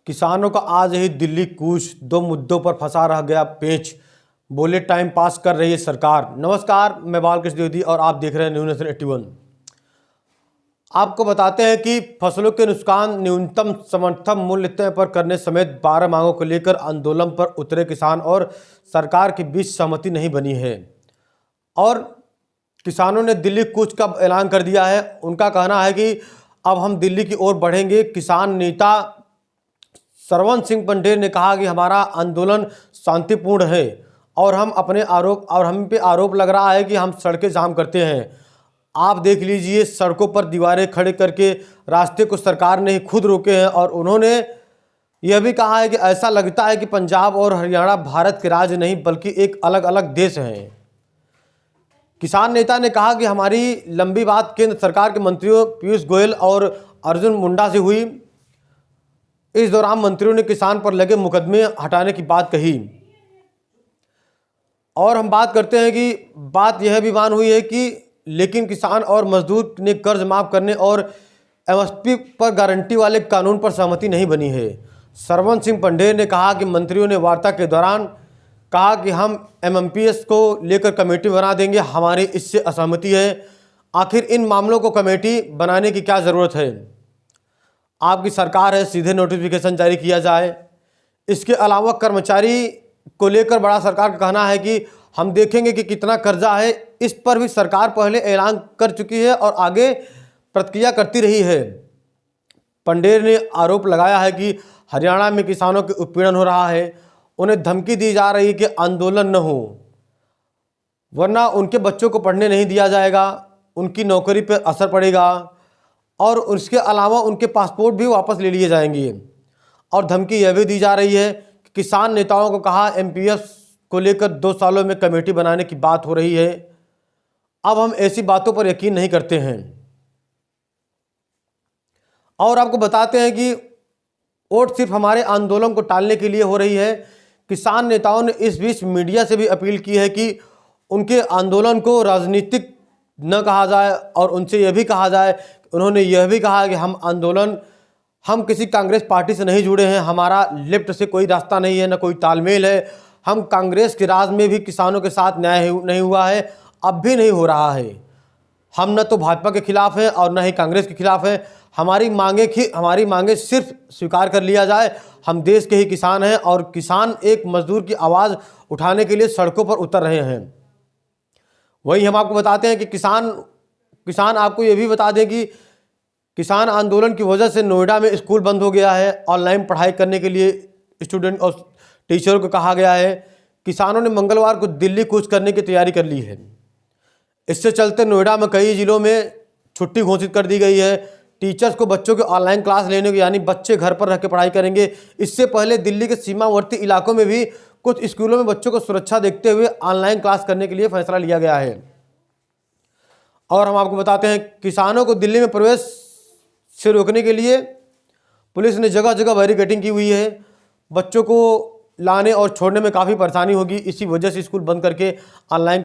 किसानों का आज ही दिल्ली कूच, दो मुद्दों पर फंसा रह गया पेच, बोले टाइम पास कर रही है सरकार। नमस्कार, मैं बालकृष्ण द्विवेदी और आप देख रहे हैं न्यूज़ नेशन 81। आपको बताते हैं कि फसलों के नुकसान न्यूनतम समर्थन मूल्य तय पर करने समेत 12 मांगों को लेकर आंदोलन पर उतरे किसान और सरकार के बीच सहमति नहीं बनी है और किसानों ने दिल्ली कूच का ऐलान कर दिया है। उनका कहना है कि अब हम दिल्ली की ओर बढ़ेंगे। किसान नेता सरवन सिंह पंडेर ने कहा कि हमारा आंदोलन शांतिपूर्ण है और हम पे आरोप लग रहा है कि हम सड़कें जाम करते हैं। आप देख लीजिए, सड़कों पर दीवारें खड़े करके रास्ते को सरकार ने ही खुद रोके हैं और उन्होंने यह भी कहा है कि ऐसा लगता है कि पंजाब और हरियाणा भारत के राज्य नहीं बल्कि एक अलग अलग देश हैं। किसान नेता ने कहा कि हमारी लंबी बात केंद्र सरकार के मंत्रियों पीयूष गोयल और अर्जुन मुंडा से हुई। इस दौरान मंत्रियों ने किसान पर लगे मुकदमे हटाने की बात कही और हम बात करते हैं कि बात यह भी मान हुई है कि लेकिन किसान और मजदूर ने कर्ज माफ करने और एमएसपी पर गारंटी वाले कानून पर सहमति नहीं बनी है। सरवन सिंह पंडेर ने कहा कि मंत्रियों ने वार्ता के दौरान कहा कि हम एमएमपीएस को लेकर कमेटी बना देंगे, हमारी इससे असहमति है। आखिर इन मामलों को कमेटी बनाने की क्या ज़रूरत है? आपकी सरकार है, सीधे नोटिफिकेशन जारी किया जाए। इसके अलावा कर्मचारी को लेकर बड़ा सरकार का कहना है कि हम देखेंगे कि कितना कर्जा है, इस पर भी सरकार पहले ऐलान कर चुकी है और आगे प्रतिक्रिया करती रही है। पंडेर ने आरोप लगाया है कि हरियाणा में किसानों के उत्पीड़न हो रहा है, उन्हें धमकी दी जा रही है कि आंदोलन न हो वरना उनके बच्चों को पढ़ने नहीं दिया जाएगा, उनकी नौकरी पर असर पड़ेगा और उसके अलावा उनके पासपोर्ट भी वापस ले लिए जाएंगे। और धमकी यह भी दी जा रही है कि किसान नेताओं को कहा एमपीएस को लेकर 2 सालों में कमेटी बनाने की बात हो रही है। अब हम ऐसी बातों पर यकीन नहीं करते हैं। और आपको बताते हैं कि वोट सिर्फ हमारे आंदोलन को टालने के लिए हो रही है। किसान नेताओं ने इस बीच मीडिया से भी अपील की है कि उनके आंदोलन को राजनीतिक न कहा जाए और उनसे यह भी कहा जाए, उन्होंने यह भी कहा कि हम किसी कांग्रेस पार्टी से नहीं जुड़े हैं, हमारा लेफ्ट से कोई रास्ता नहीं है, न कोई तालमेल है। हम कांग्रेस के राज में भी किसानों के साथ न्याय नहीं हुआ है, अब भी नहीं हो रहा है। हम न तो भाजपा के खिलाफ हैं और न ही कांग्रेस के खिलाफ हैं। हमारी मांगे सिर्फ स्वीकार कर लिया जाए। हम देश के ही किसान हैं और किसान एक मजदूर की आवाज़ उठाने के लिए सड़कों पर उतर रहे हैं। वहीं हम आपको बताते हैं कि किसान आपको ये भी बता दें कि किसान आंदोलन की वजह से नोएडा में स्कूल बंद हो गया है। ऑनलाइन पढ़ाई करने के लिए स्टूडेंट और टीचरों को कहा गया है। किसानों ने मंगलवार को दिल्ली कूच करने की तैयारी कर ली है। इससे चलते नोएडा में कई जिलों में छुट्टी घोषित कर दी गई है। टीचर्स को बच्चों के ऑनलाइन क्लास लेने को, यानी बच्चे घर पर रह के पढ़ाई करेंगे। इससे पहले दिल्ली के सीमावर्ती इलाकों में भी कुछ स्कूलों में बच्चों को सुरक्षा देखते हुए ऑनलाइन क्लास करने के लिए फैसला लिया गया है। और हम आपको बताते हैं किसानों को दिल्ली में प्रवेश से रोकने के लिए पुलिस ने जगह जगह बैरिकेडिंग की हुई है। बच्चों को लाने और छोड़ने में काफ़ी परेशानी होगी, इसी वजह से स्कूल बंद करके ऑनलाइन